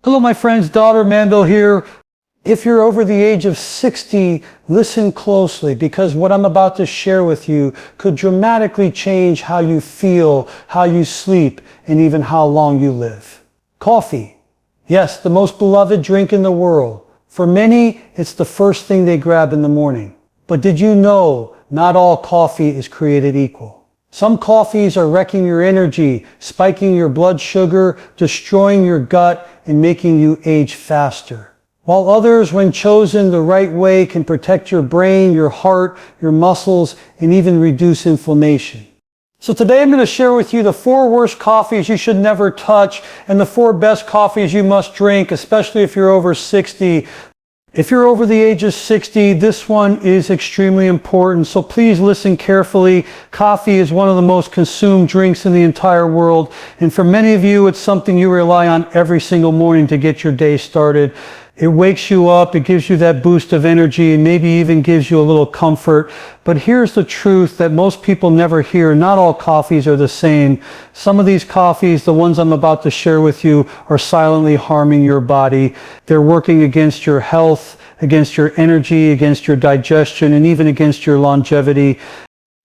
Hello my friends, Dr. Mandell here. If you're over the age of 60, listen closely because what I'm about to share with you could dramatically change how you feel, how you sleep, and even how long you live. Coffee. Yes, the most beloved drink in the world. For many, it's the first thing they grab in the morning. But did you know not all coffee is created equal? Some coffees are wrecking your energy, spiking your blood sugar, destroying your gut, and making you age faster. While others, when chosen the right way, can protect your brain, your heart, your muscles, and even reduce inflammation. So today I'm going to share with you the 4 worst coffees you should never touch and the 4 best coffees you must drink, especially if you're over 60. If you're over the age of 60, this one is extremely important, so please listen carefully. Coffee is one of the most consumed drinks in the entire world, and for many of you, it's something you rely on every single morning to get your day started. It wakes you up, it gives you that boost of energy, and maybe even gives you a little comfort. But here's the truth that most people never hear. Not all coffees are the same. Some of these coffees, the ones I'm about to share with you, are silently harming your body. They're working against your health, against your energy, against your digestion, and even against your longevity.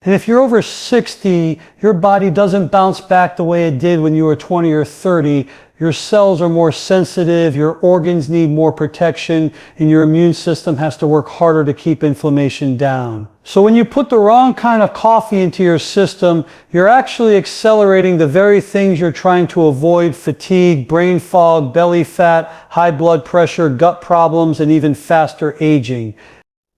And if you're over 60, your body doesn't bounce back the way it did when you were 20 or 30. Your cells are more sensitive, your organs need more protection, and your immune system has to work harder to keep inflammation down. So when you put the wrong kind of coffee into your system, you're actually accelerating the very things you're trying to avoid: fatigue, brain fog, belly fat, high blood pressure, gut problems, and even faster aging.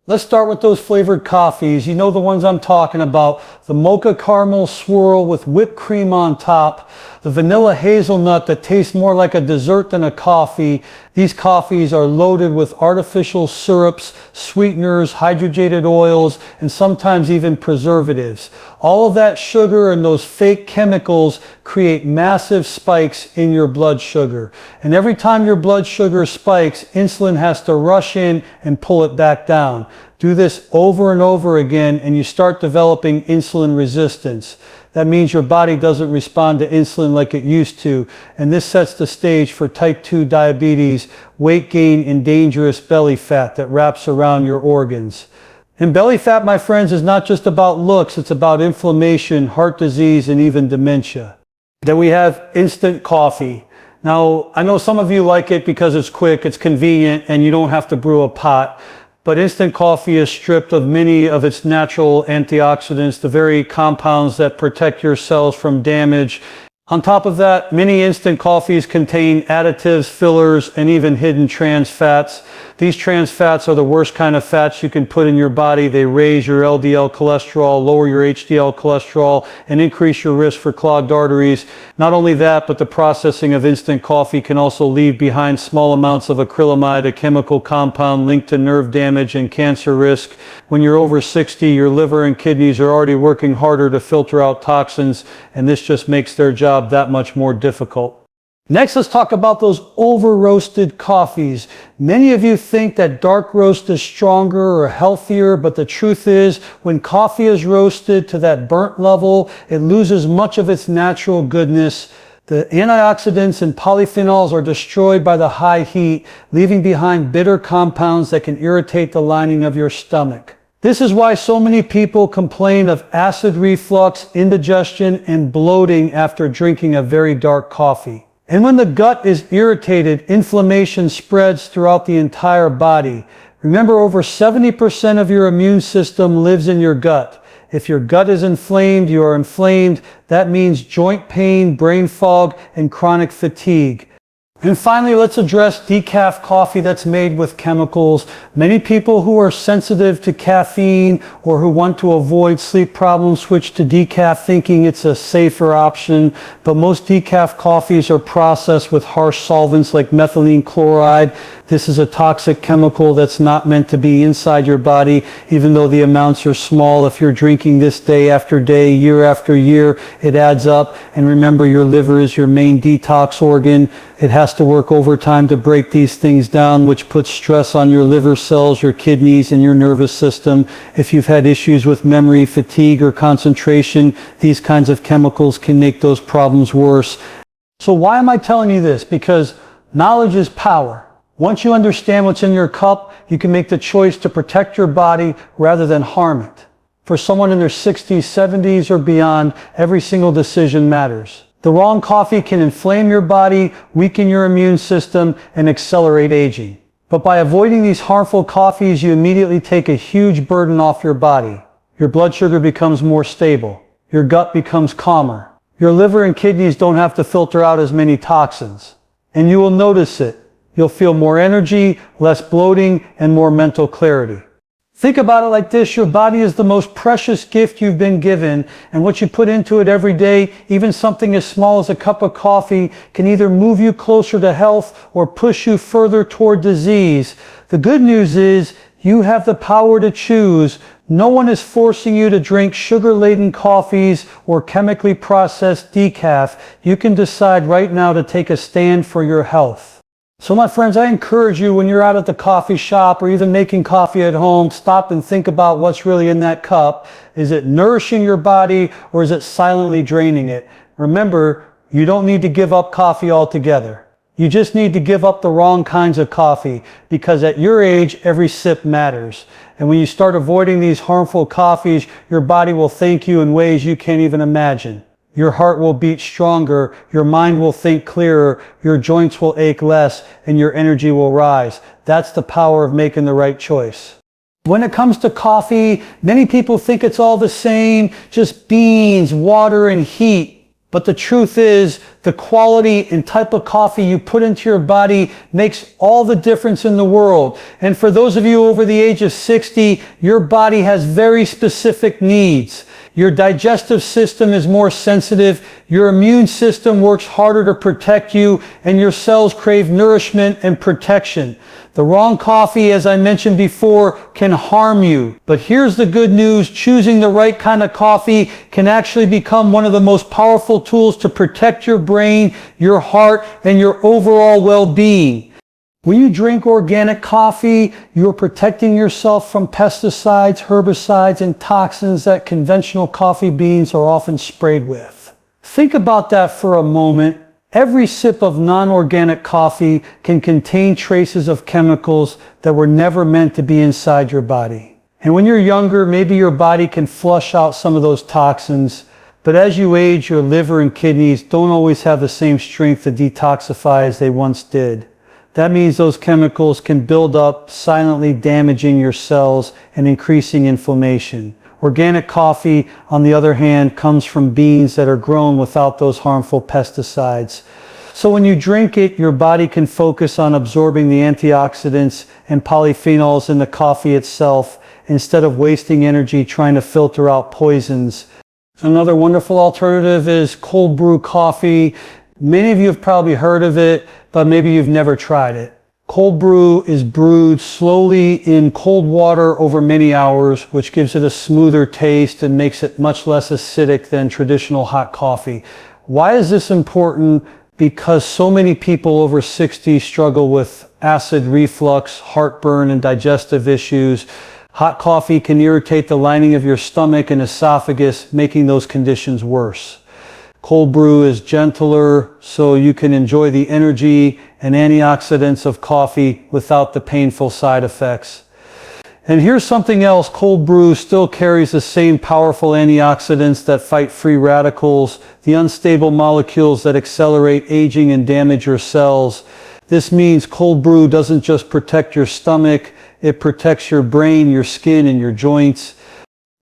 Let's start with those flavored coffees. You know the ones I'm talking about. The mocha caramel swirl with whipped cream on top. The vanilla hazelnut that tastes more like a dessert than a coffee. These coffees are loaded with artificial syrups, sweeteners, hydrogenated oils, and sometimes even preservatives. All of that sugar and those fake chemicals create massive spikes in your blood sugar. And every time your blood sugar spikes, insulin has to rush in and pull it back down. Do this over and over again and you start developing insulin resistance. That means your body doesn't respond to insulin like it used to, and this sets the stage for type 2 diabetes, weight gain, and dangerous belly fat that wraps around your organs. And belly fat, my friends, is not just about looks, it's about inflammation, heart disease, and even dementia. Then we have instant coffee. Now, I know some of you like it because it's quick, it's convenient, and you don't have to brew a pot. But instant coffee is stripped of many of its natural antioxidants, the very compounds that protect your cells from damage. On top of that, many instant coffees contain additives, fillers, and even hidden trans fats. These trans fats are the worst kind of fats you can put in your body. They raise your LDL cholesterol, lower your HDL cholesterol, and increase your risk for clogged arteries. Not only that, but the processing of instant coffee can also leave behind small amounts of acrylamide, a chemical compound linked to nerve damage and cancer risk. When you're over 60, your liver and kidneys are already working harder to filter out toxins, and this just makes their job that much more difficult. Next, let's talk about those over-roasted coffees. Many of you think that dark roast is stronger or healthier, but the truth is, when coffee is roasted to that burnt level, it loses much of its natural goodness. The antioxidants and polyphenols are destroyed by the high heat, leaving behind bitter compounds that can irritate the lining of your stomach. This is why so many people complain of acid reflux, indigestion, and bloating after drinking a very dark coffee. And when the gut is irritated, inflammation spreads throughout the entire body. Remember, over 70% of your immune system lives in your gut. If your gut is inflamed, you are inflamed. That means joint pain, brain fog, and chronic fatigue. And finally, let's address decaf coffee that's made with chemicals. Many people who are sensitive to caffeine or who want to avoid sleep problems switch to decaf thinking it's a safer option. But most decaf coffees are processed with harsh solvents like methylene chloride. This is a toxic chemical that's not meant to be inside your body, even though the amounts are small. If you're drinking this day after day, year after year, it adds up. And remember, your liver is your main detox organ. It has to work overtime to break these things down, which puts stress on your liver cells, your kidneys, and your nervous system. If you've had issues with memory, fatigue, or concentration, these kinds of chemicals can make those problems worse. So why am I telling you this? Because Knowledge is power. Once you understand what's in your cup, you can make the choice to protect your body rather than harm it. For someone in their 60s, 70s, or beyond, every single decision matters. The wrong coffee can inflame your body, weaken your immune system, and accelerate aging. But by avoiding these harmful coffees, you immediately take a huge burden off your body. Your blood sugar becomes more stable. Your gut becomes calmer. Your liver and kidneys don't have to filter out as many toxins. And you will notice it. You'll feel more energy, less bloating, and more mental clarity. Think about it like this. Your body is the most precious gift you've been given, and what you put into it every day, even something as small as a cup of coffee, can either move you closer to health or push you further toward disease. The good news is you have the power to choose. No one is forcing you to drink sugar-laden coffees or chemically processed decaf. You can decide right now to take a stand for your health. So my friends, I encourage you, when you're out at the coffee shop or even making coffee at home, stop and think about what's really in that cup. Is it nourishing your body, or is it silently draining it? Remember, you don't need to give up coffee altogether. You just need to give up the wrong kinds of coffee, because at your age, every sip matters. And when you start avoiding these harmful coffees, your body will thank you in ways you can't even imagine. Your heart will beat stronger, your mind will think clearer, your joints will ache less, and your energy will rise. That's the power of making the right choice. When it comes to coffee, many people think it's all the same, just beans, water, and heat. But the truth is, the quality and type of coffee you put into your body makes all the difference in the world. And for those of you over the age of 60, your body has very specific needs. Your digestive system is more sensitive, your immune system works harder to protect you, and your cells crave nourishment and protection. The wrong coffee, as I mentioned before, can harm you. But here's the good news: choosing the right kind of coffee can actually become one of the most powerful tools to protect your brain, your heart, and your overall well-being. When you drink organic coffee, you're protecting yourself from pesticides, herbicides, and toxins that conventional coffee beans are often sprayed with. Think about that for a moment. Every sip of non-organic coffee can contain traces of chemicals that were never meant to be inside your body. And when you're younger, maybe your body can flush out some of those toxins. But as you age, your liver and kidneys don't always have the same strength to detoxify as they once did. That means those chemicals can build up, silently damaging your cells and increasing inflammation. Organic coffee, on the other hand, comes from beans that are grown without those harmful pesticides. So when you drink it, your body can focus on absorbing the antioxidants and polyphenols in the coffee itself, instead of wasting energy trying to filter out poisons. Another wonderful alternative is cold brew coffee. Many of you have probably heard of it, but maybe you've never tried it. Cold brew is brewed slowly in cold water over many hours, which gives it a smoother taste and makes it much less acidic than traditional hot coffee. Why is this important? Because so many people over 60 struggle with acid reflux, heartburn, and digestive issues. Hot coffee can irritate the lining of your stomach and esophagus, making those conditions worse. Cold brew is gentler, so you can enjoy the energy and antioxidants of coffee without the painful side effects. And here's something else: cold brew still carries the same powerful antioxidants that fight free radicals, the unstable molecules that accelerate aging and damage your cells. This means cold brew doesn't just protect your stomach, it protects your brain, your skin, and your joints.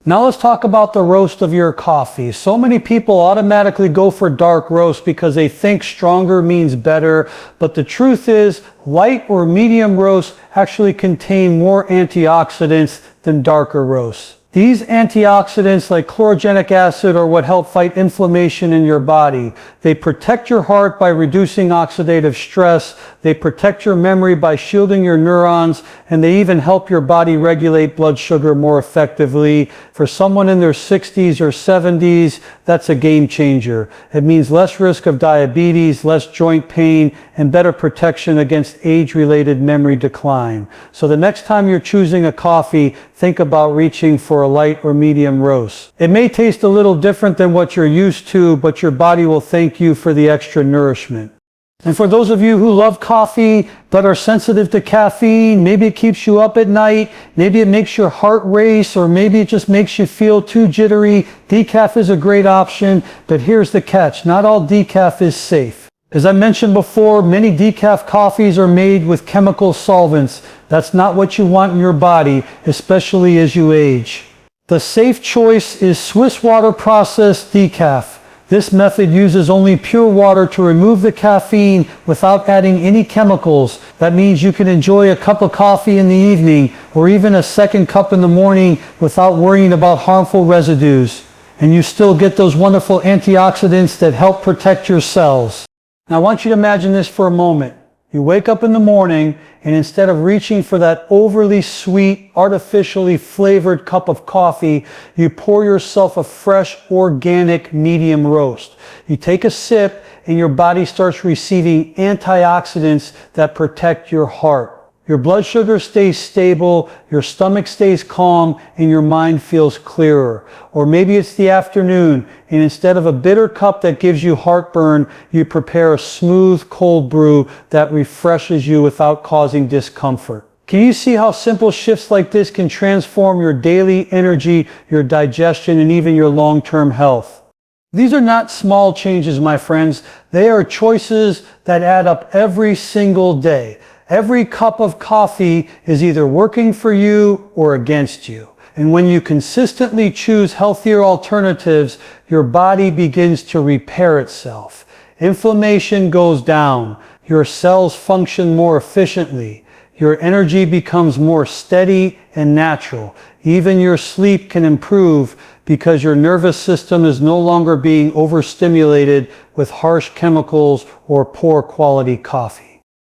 Now let's talk about the roast of your coffee. So many people automatically go for dark roast because they think stronger means better, but the truth is light or medium roasts actually contain more antioxidants than darker roasts. These antioxidants, like chlorogenic acid, are what help fight inflammation in your body. They protect your heart by reducing oxidative stress. They protect your memory by shielding your neurons, and they even help your body regulate blood sugar more effectively. For someone in their 60s or 70s, that's a game changer. It means less risk of diabetes, less joint pain, and better protection against age-related memory decline. So the next time you're choosing a coffee, think about reaching for a light or medium roast. It may taste a little different than what you're used to, but your body will thank you for the extra nourishment. And for those of you who love coffee but are sensitive to caffeine, maybe it keeps you up at night, maybe it makes your heart race, or maybe it just makes you feel too jittery, decaf is a great option, but here's the catch. Not all decaf is safe. As I mentioned before, many decaf coffees are made with chemical solvents. That's not what you want in your body, especially as you age. The safe choice is Swiss water processed decaf. This method uses only pure water to remove the caffeine without adding any chemicals. That means you can enjoy a cup of coffee in the evening or even a second cup in the morning without worrying about harmful residues. And you still get those wonderful antioxidants that help protect your cells. Now I want you to imagine this for a moment. You wake up in the morning and instead of reaching for that overly sweet, artificially flavored cup of coffee, you pour yourself a fresh, organic, medium roast. You take a sip and your body starts receiving antioxidants that protect your heart. Your blood sugar stays stable, your stomach stays calm, and your mind feels clearer. Or maybe it's the afternoon, and instead of a bitter cup that gives you heartburn, you prepare a smooth cold brew that refreshes you without causing discomfort. Can you see how simple shifts like this can transform your daily energy, your digestion, and even your long-term health? These are not small changes, my friends. They are choices that add up every single day. Every cup of coffee is either working for you or against you. And when you consistently choose healthier alternatives, your body begins to repair itself. Inflammation goes down. Your cells function more efficiently. Your energy becomes more steady and natural. Even your sleep can improve because your nervous system is no longer being overstimulated with harsh chemicals or poor quality coffee.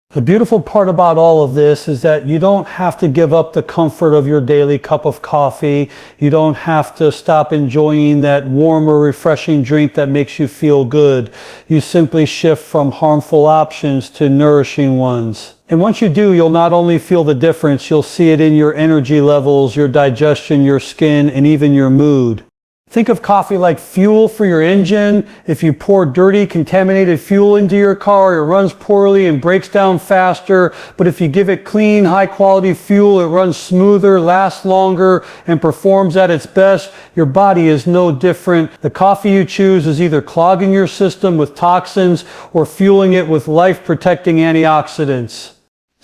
The beautiful part about all of this is that you don't have to give up the comfort of your daily cup of coffee. You don't have to stop enjoying that warm or refreshing drink that makes you feel good. You simply shift from harmful options to nourishing ones. And once you do, you'll not only feel the difference, you'll see it in your energy levels, your digestion, your skin, and even your mood. Think of coffee like fuel for your engine. If you pour dirty, contaminated fuel into your car, it runs poorly and breaks down faster. But if you give it clean, high-quality fuel, it runs smoother, lasts longer, and performs at its best. Your body is no different. The coffee you choose is either clogging your system with toxins or fueling it with life-protecting antioxidants.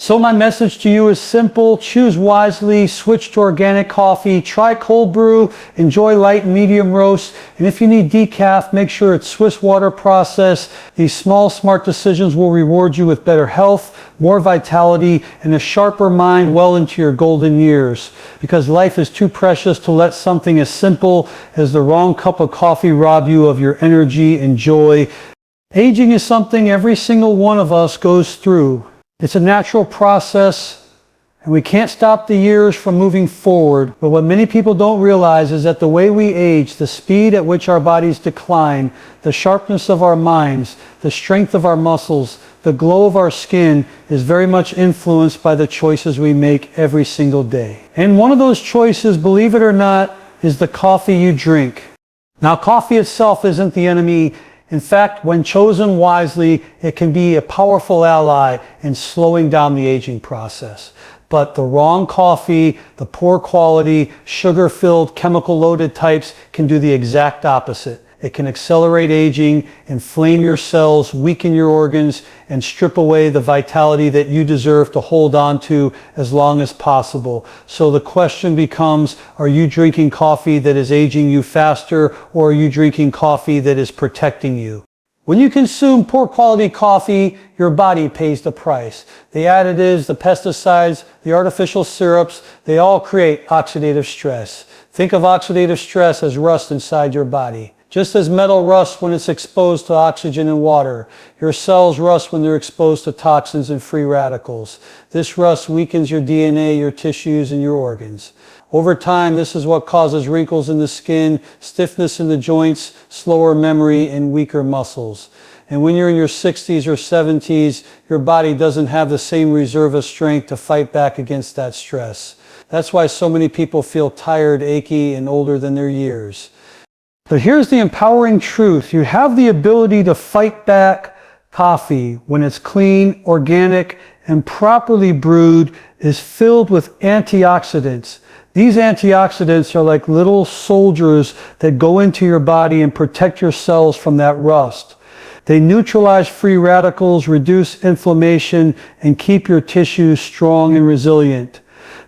So my message to you is simple. Choose wisely, switch to organic coffee, try cold brew, enjoy light and medium roast, and if you need decaf, make sure it's Swiss water processed. These small, smart decisions will reward you with better health, more vitality, and a sharper mind well into your golden years. Because life is too precious to let something as simple as the wrong cup of coffee rob you of your energy and joy. Aging is something every single one of us goes through. It's a natural process, and we can't stop the years from moving forward. But what many people don't realize is that the way we age, the speed at which our bodies decline, the sharpness of our minds, the strength of our muscles, the glow of our skin is very much influenced by the choices we make every single day. And one of those choices, believe it or not, is the coffee you drink. Now, coffee itself isn't the enemy. In fact, when chosen wisely, it can be a powerful ally in slowing down the aging process. But the wrong coffee, the poor quality, sugar-filled, chemical-loaded types can do the exact opposite. It can accelerate aging, inflame your cells, weaken your organs, and strip away the vitality that you deserve to hold on to as long as possible. So the question becomes, are you drinking coffee that is aging you faster, or are you drinking coffee that is protecting you? When you consume poor quality coffee, your body pays the price. The additives, the pesticides, the artificial syrups, they all create oxidative stress. Think of oxidative stress as rust inside your body. Just as metal rusts when it's exposed to oxygen and water, your cells rust when they're exposed to toxins and free radicals. This rust weakens your DNA, your tissues, and your organs. Over time, this is what causes wrinkles in the skin, stiffness in the joints, slower memory, and weaker muscles. And when you're in your 60s or 70s, your body doesn't have the same reserve of strength to fight back against that stress. That's why so many people feel tired, achy, and older than their years. But here's the empowering truth. You have the ability to fight back, Coffee, when it's clean, organic, and properly brewed, is filled with antioxidants. These antioxidants are like little soldiers that go into your body and protect your cells from that rust. They neutralize free radicals, reduce inflammation, and keep your tissues strong and resilient.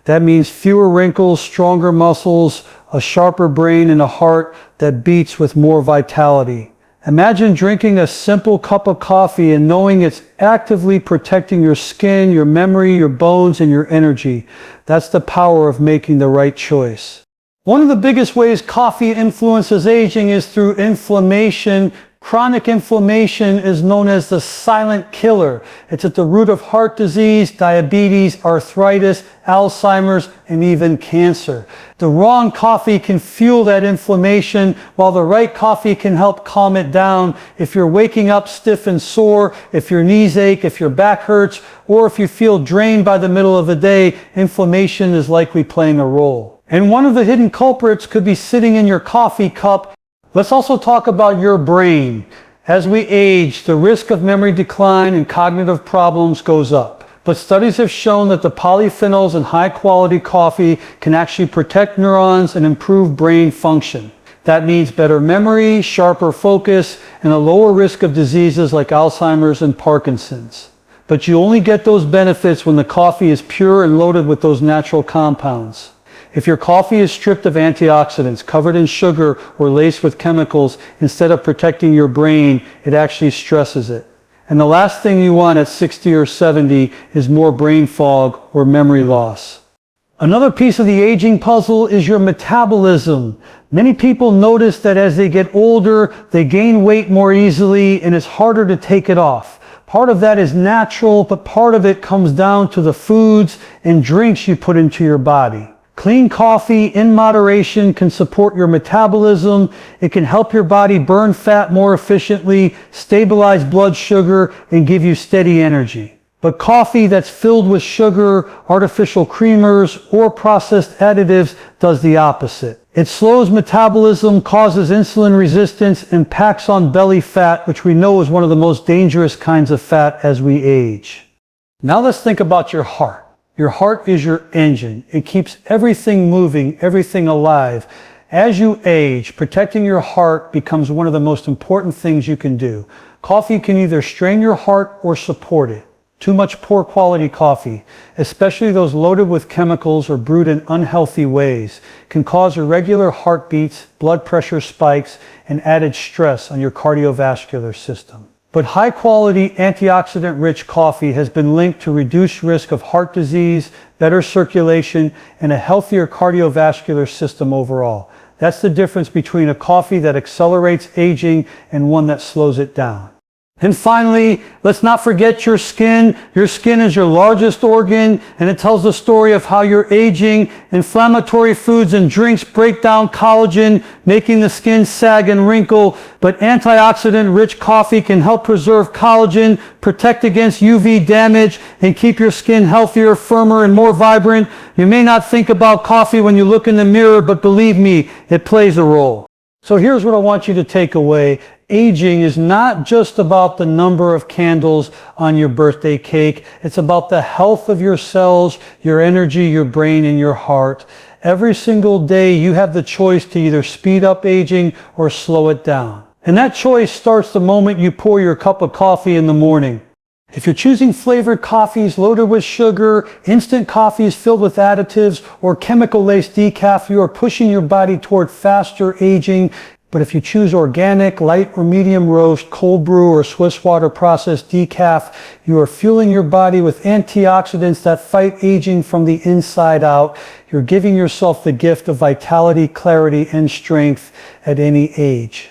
That means fewer wrinkles, stronger muscles, a sharper brain, and a heart that beats with more vitality. Imagine drinking a simple cup of coffee and knowing it's actively protecting your skin, your memory, your bones, and your energy. That's the power of making the right choice. One of the biggest ways coffee influences aging is through inflammation. Chronic inflammation is known as the silent killer. It's at the root of heart disease, diabetes, arthritis, Alzheimer's, and even cancer. The wrong coffee can fuel that inflammation, while the right coffee can help calm it down. If you're waking up stiff and sore, if your knees ache, if your back hurts, or if you feel drained by the middle of the day, inflammation is likely playing a role. And one of the hidden culprits could be sitting in your coffee cup. Let's also talk about your brain. As we age, the risk of memory decline and cognitive problems goes up. But studies have shown that the polyphenols in high-quality coffee can actually protect neurons and improve brain function. That means better memory, sharper focus, and a lower risk of diseases like Alzheimer's and Parkinson's. But you only get those benefits when the coffee is pure and loaded with those natural compounds. If your coffee is stripped of antioxidants, covered in sugar, or laced with chemicals, instead of protecting your brain, it actually stresses it. And the last thing you want at 60 or 70 is more brain fog or memory loss. Another piece of the aging puzzle is your metabolism. Many people notice that as they get older, they gain weight more easily and it's harder to take it off. Part of that is natural, but part of it comes down to the foods and drinks you put into your body. Clean coffee in moderation can support your metabolism. It can help your body burn fat more efficiently, stabilize blood sugar, and give you steady energy. But coffee that's filled with sugar, artificial creamers, or processed additives does the opposite. It slows metabolism, causes insulin resistance, and packs on belly fat, which we know is one of the most dangerous kinds of fat as we age. Now let's think about your heart. Your heart is your engine. It keeps everything moving, everything alive. As you age, protecting your heart becomes one of the most important things you can do. Coffee can either strain your heart or support it. Too much poor quality coffee, especially those loaded with chemicals or brewed in unhealthy ways, can cause irregular heartbeats, blood pressure spikes, and added stress on your cardiovascular system. But high-quality, antioxidant-rich coffee has been linked to reduced risk of heart disease, better circulation, and a healthier cardiovascular system overall. That's the difference between a coffee that accelerates aging and one that slows it down. And finally, let's not forget your skin. Your skin is your largest organ, and it tells the story of how you're aging. Inflammatory foods and drinks break down collagen, making the skin sag and wrinkle. But antioxidant-rich coffee can help preserve collagen, protect against UV damage, and keep your skin healthier, firmer, and more vibrant. You may not think about coffee when you look in the mirror, but believe me, it plays a role. So here's what I want you to take away. Aging is not just about the number of candles on your birthday cake. It's about the health of your cells, your energy, your brain, and your heart. Every single day you have the choice to either speed up aging or slow it down. And that choice starts the moment you pour your cup of coffee in the morning. If you're choosing flavored coffees loaded with sugar, instant coffees filled with additives, or chemical-laced decaf, you are pushing your body toward faster aging. But if you choose organic, light or medium roast, cold brew, or Swiss water processed decaf, you are fueling your body with antioxidants that fight aging from the inside out. You're giving yourself the gift of vitality, clarity, and strength at any age.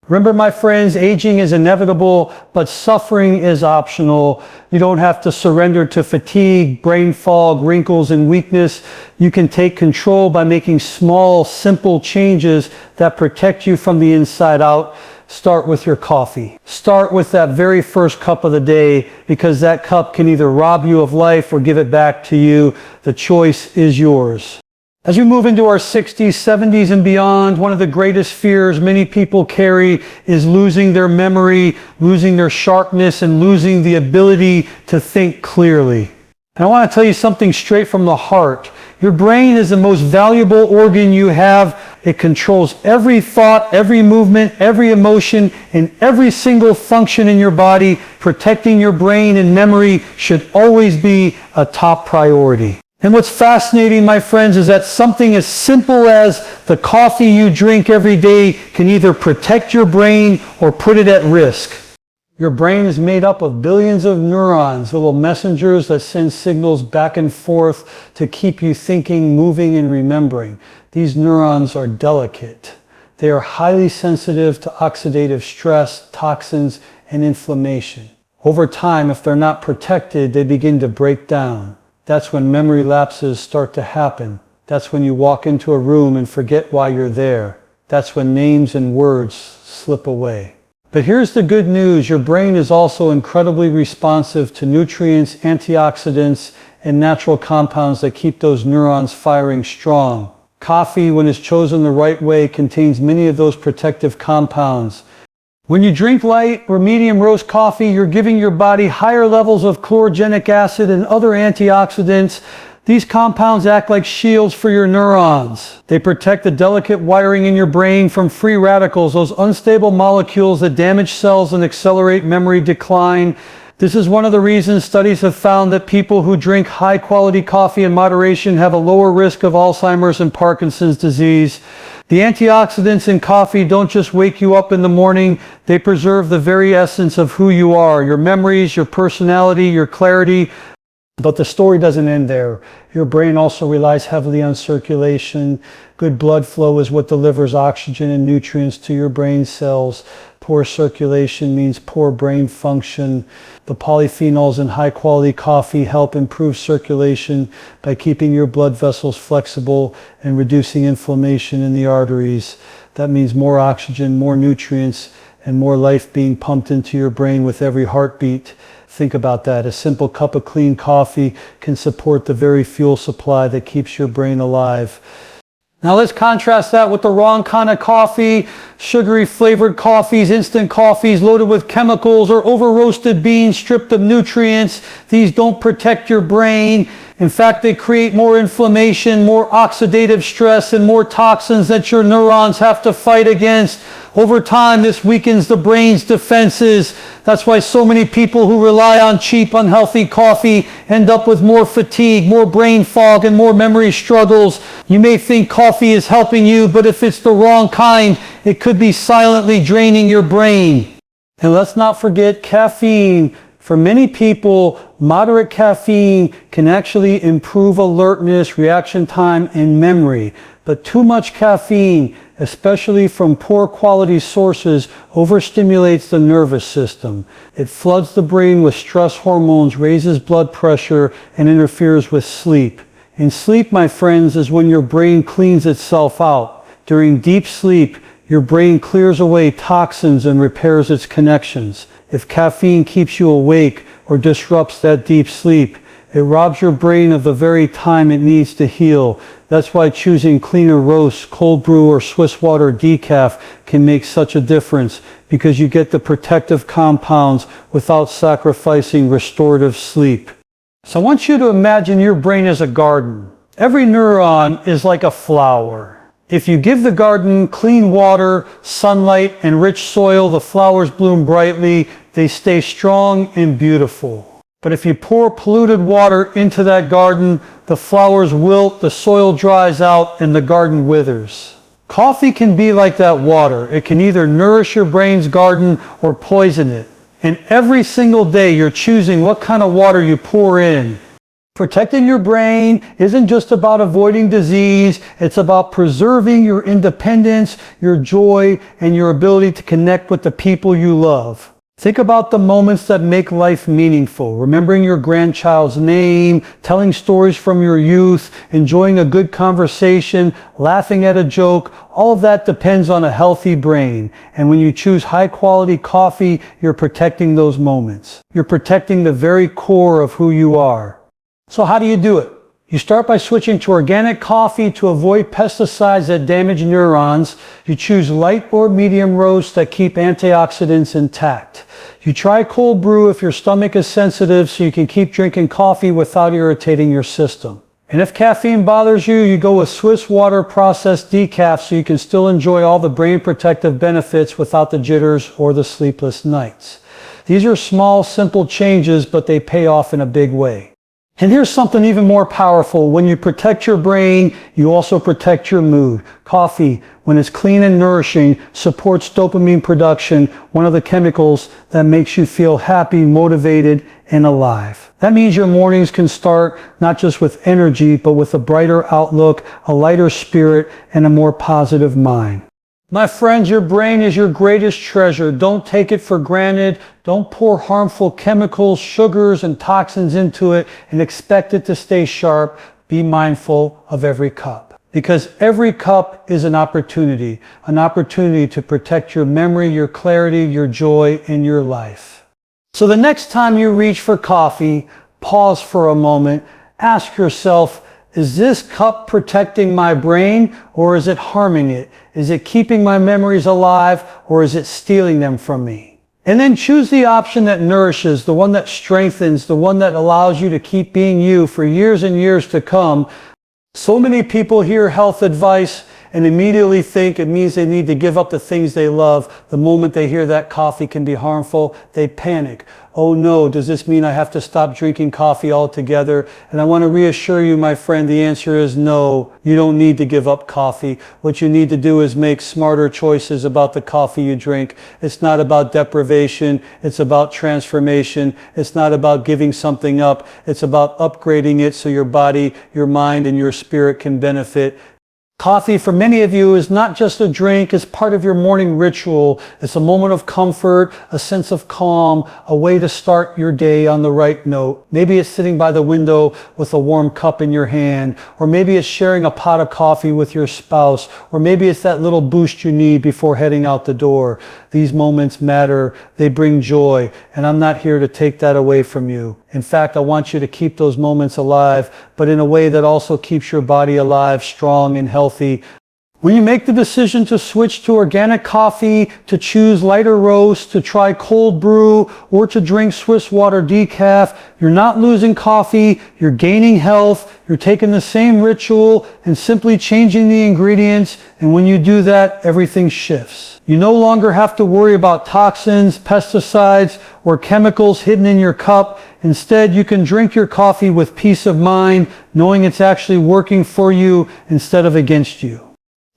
Remember, my friends, aging is inevitable, but suffering is optional. You don't have to surrender to fatigue, brain fog, wrinkles, and weakness. You can take control by making small, simple changes that protect you from the inside out. Start with your coffee. Start with that very first cup of the day, because that cup can either rob you of life or give it back to you. The choice is yours. As we move into our 60s, 70s, and beyond, one of the greatest fears many people carry is losing their memory, losing their sharpness, and losing the ability to think clearly. And I want to tell you something straight from the heart. Your brain is the most valuable organ you have. It controls every thought, every movement, every emotion, and every single function in your body. Protecting your brain and memory should always be a top priority. And what's fascinating, my friends, is that something as simple as the coffee you drink every day can either protect your brain or put it at risk. Your brain is made up of billions of neurons, little messengers that send signals back and forth to keep you thinking, moving, and remembering. These neurons are delicate. They are highly sensitive to oxidative stress, toxins, and inflammation. Over time, if they're not protected, they begin to break down. That's when memory lapses start to happen. That's when you walk into a room and forget why you're there. That's when names and words slip away. But here's the good news. Your brain is also incredibly responsive to nutrients, antioxidants, and natural compounds that keep those neurons firing strong. Coffee, when it's chosen the right way, contains many of those protective compounds. When you drink light or medium roast coffee, you're giving your body higher levels of chlorogenic acid and other antioxidants. These compounds act like shields for your neurons. They protect the delicate wiring in your brain from free radicals, those unstable molecules that damage cells and accelerate memory decline. This is one of the reasons studies have found that people who drink high-quality coffee in moderation have a lower risk of Alzheimer's and Parkinson's disease. The antioxidants in coffee don't just wake you up in the morning, they preserve the very essence of who you are, your memories, your personality, your clarity. But the story doesn't end there. Your brain also relies heavily on circulation. Good blood flow is what delivers oxygen and nutrients to your brain cells. Poor circulation means poor brain function. The polyphenols in high-quality coffee help improve circulation by keeping your blood vessels flexible and reducing inflammation in the arteries. That means more oxygen, more nutrients, and more life being pumped into your brain with every heartbeat. Think about that. A simple cup of clean coffee can support the very fuel supply that keeps your brain alive. Now let's contrast that with the wrong kind of coffee, sugary flavored coffees, instant coffees loaded with chemicals, or over roasted beans stripped of nutrients. These don't protect your brain. In fact, they create more inflammation, more oxidative stress, and more toxins that your neurons have to fight against. Over time, this weakens the brain's defenses. That's why so many people who rely on cheap, unhealthy coffee end up with more fatigue, more brain fog, and more memory struggles. You may think coffee is helping you, but if it's the wrong kind, it could be silently draining your brain. And let's not forget caffeine. For many people, moderate caffeine can actually improve alertness, reaction time, and memory. But too much caffeine, especially from poor quality sources, overstimulates the nervous system. It floods the brain with stress hormones, raises blood pressure, and interferes with sleep. And sleep, my friends, is when your brain cleans itself out. During deep sleep, your brain clears away toxins and repairs its connections. If caffeine keeps you awake or disrupts that deep sleep, it robs your brain of the very time it needs to heal. That's why choosing cleaner roasts, cold brew, or Swiss water decaf can make such a difference, because you get the protective compounds without sacrificing restorative sleep. So I want you to imagine your brain as a garden. Every neuron is like a flower. If you give the garden clean water, sunlight, and rich soil, the flowers bloom brightly. They stay strong and beautiful. But if you pour polluted water into that garden, the flowers wilt, the soil dries out, and the garden withers. Coffee can be like that water. It can either nourish your brain's garden or poison it. And every single day you're choosing what kind of water you pour in. Protecting your brain isn't just about avoiding disease, it's about preserving your independence, your joy, and your ability to connect with the people you love. Think about the moments that make life meaningful, remembering your grandchild's name, telling stories from your youth, enjoying a good conversation, laughing at a joke. All of that depends on a healthy brain. And when you choose high-quality coffee, you're protecting those moments. You're protecting the very core of who you are. So how do you do it? You start by switching to organic coffee to avoid pesticides that damage neurons. You choose light or medium roasts that keep antioxidants intact. You try cold brew if your stomach is sensitive so you can keep drinking coffee without irritating your system. And if caffeine bothers you, you go with Swiss water processed decaf so you can still enjoy all the brain protective benefits without the jitters or the sleepless nights. These are small, simple changes, but they pay off in a big way. And here's something even more powerful. When you protect your brain, you also protect your mood. Coffee, when it's clean and nourishing, supports dopamine production, one of the chemicals that makes you feel happy, motivated, and alive. That means your mornings can start not just with energy, but with a brighter outlook, a lighter spirit, and a more positive mind. My friends, your brain is your greatest treasure. Don't take it for granted. Don't pour harmful chemicals, sugars, and toxins into it and expect it to stay sharp. Be mindful of every cup. Because every cup is an opportunity to protect your memory, your clarity, your joy, and your life. So the next time you reach for coffee, pause for a moment, ask yourself, is this cup protecting my brain or is it harming it? Is it keeping my memories alive or is it stealing them from me? And then choose the option that nourishes, the one that strengthens, the one that allows you to keep being you for years and years to come. So many people hear health advice and immediately think it means they need to give up the things they love. The moment they hear that coffee can be harmful, they panic. Oh no, does this mean I have to stop drinking coffee altogether? And I want to reassure you, my friend, the answer is no. You don't need to give up coffee. What you need to do is make smarter choices about the coffee you drink. It's not about deprivation. It's about transformation. It's not about giving something up. It's about upgrading it so your body, your mind, and your spirit can benefit. Coffee, for many of you, is not just a drink, it's part of your morning ritual. It's a moment of comfort, a sense of calm, a way to start your day on the right note. Maybe it's sitting by the window with a warm cup in your hand, or maybe it's sharing a pot of coffee with your spouse, or maybe it's that little boost you need before heading out the door. These moments matter, they bring joy, and I'm not here to take that away from you. In fact, I want you to keep those moments alive, but in a way that also keeps your body alive, strong, and healthy. When you make the decision to switch to organic coffee, to choose lighter roast, to try cold brew, or to drink Swiss water decaf, you're not losing coffee, you're gaining health, you're taking the same ritual and simply changing the ingredients, and when you do that, everything shifts. You no longer have to worry about toxins, pesticides, or chemicals hidden in your cup. Instead, you can drink your coffee with peace of mind, knowing it's actually working for you instead of against you.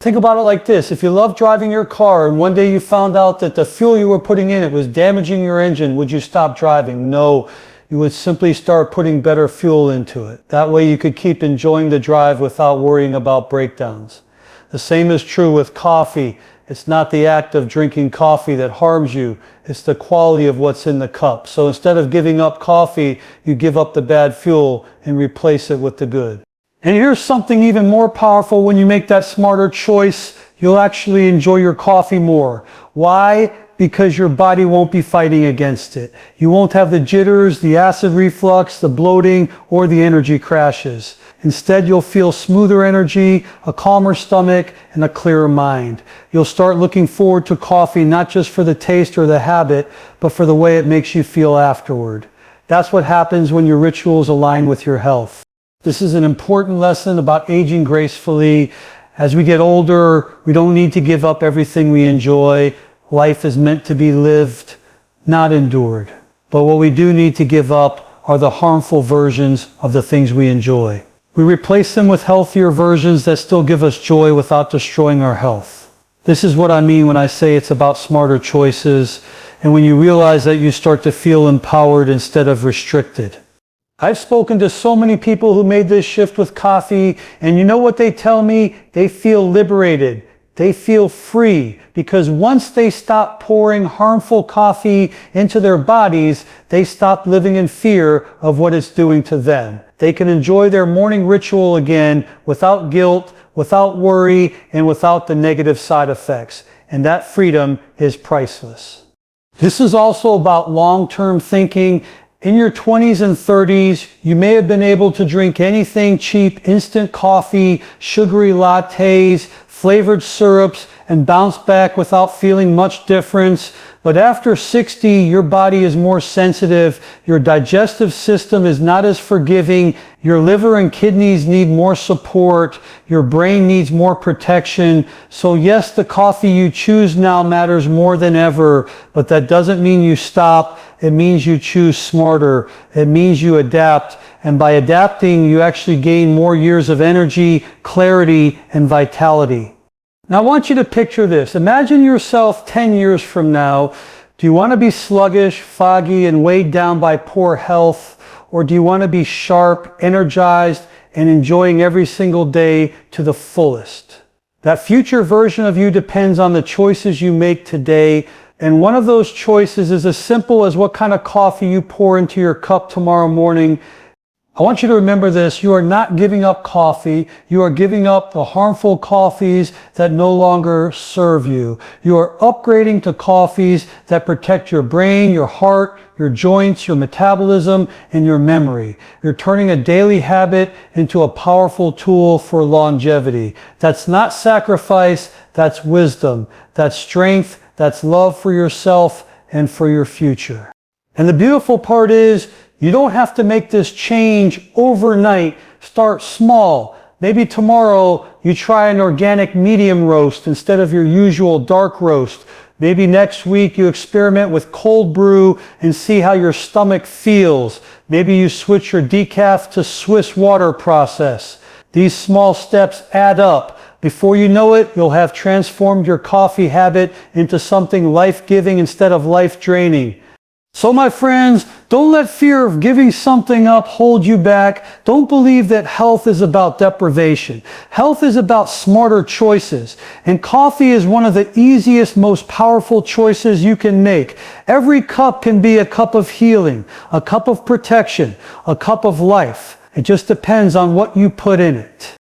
Think about it like this. If you love driving your car and one day you found out that the fuel you were putting in it was damaging your engine, would you stop driving? No. You would simply start putting better fuel into it. That way you could keep enjoying the drive without worrying about breakdowns. The same is true with coffee. It's not the act of drinking coffee that harms you. It's the quality of what's in the cup. So instead of giving up coffee, you give up the bad fuel and replace it with the good. And here's something even more powerful. When you make that smarter choice, you'll actually enjoy your coffee more. Why? Because your body won't be fighting against it. You won't have the jitters, the acid reflux, the bloating, or the energy crashes. Instead, you'll feel smoother energy, a calmer stomach, and a clearer mind. You'll start looking forward to coffee not just for the taste or the habit, but for the way it makes you feel afterward. That's what happens when your rituals align with your health. This is an important lesson about aging gracefully. As we get older, we don't need to give up everything we enjoy. Life is meant to be lived, not endured. But what we do need to give up are the harmful versions of the things we enjoy. We replace them with healthier versions that still give us joy without destroying our health. This is what I mean when I say it's about smarter choices, and when you realize that you start to feel empowered instead of restricted. I've spoken to so many people who made this shift with coffee, and you know what they tell me? They feel liberated. They feel free, because once they stop pouring harmful coffee into their bodies, they stop living in fear of what it's doing to them. They can enjoy their morning ritual again without guilt, without worry, and without the negative side effects. And that freedom is priceless. This is also about long-term thinking. In your 20s and 30s, you may have been able to drink anything cheap, instant coffee, sugary lattes, flavored syrups, and bounce back without feeling much difference. But after 60, your body is more sensitive, your digestive system is not as forgiving, your liver and kidneys need more support, your brain needs more protection. So yes, the coffee you choose now matters more than ever, but that doesn't mean you stop. It means you choose smarter. It means you adapt. And by adapting, you actually gain more years of energy, clarity, and vitality. Now I want you to picture this. Imagine yourself 10 years from now. Do you want to be sluggish, foggy, and weighed down by poor health? Or do you want to be sharp, energized, and enjoying every single day to the fullest? That future version of you depends on the choices you make today. And one of those choices is as simple as what kind of coffee you pour into your cup tomorrow morning. I want you to remember this. You are not giving up coffee. You are giving up the harmful coffees that no longer serve you. You are upgrading to coffees that protect your brain, your heart, your joints, your metabolism, and your memory. You're turning a daily habit into a powerful tool for longevity. That's not sacrifice. That's wisdom. That's strength. That's love for yourself and for your future. And the beautiful part is, you don't have to make this change overnight. Start small. Maybe tomorrow you try an organic medium roast instead of your usual dark roast. Maybe next week you experiment with cold brew and see how your stomach feels. Maybe you switch your decaf to Swiss water process. These small steps add up. Before you know it, you'll have transformed your coffee habit into something life-giving instead of life-draining. So my friends, don't let fear of giving something up hold you back. Don't believe that health is about deprivation. Health is about smarter choices. And coffee is one of the easiest, most powerful choices you can make. Every cup can be a cup of healing, a cup of protection, a cup of life. It just depends on what you put in it.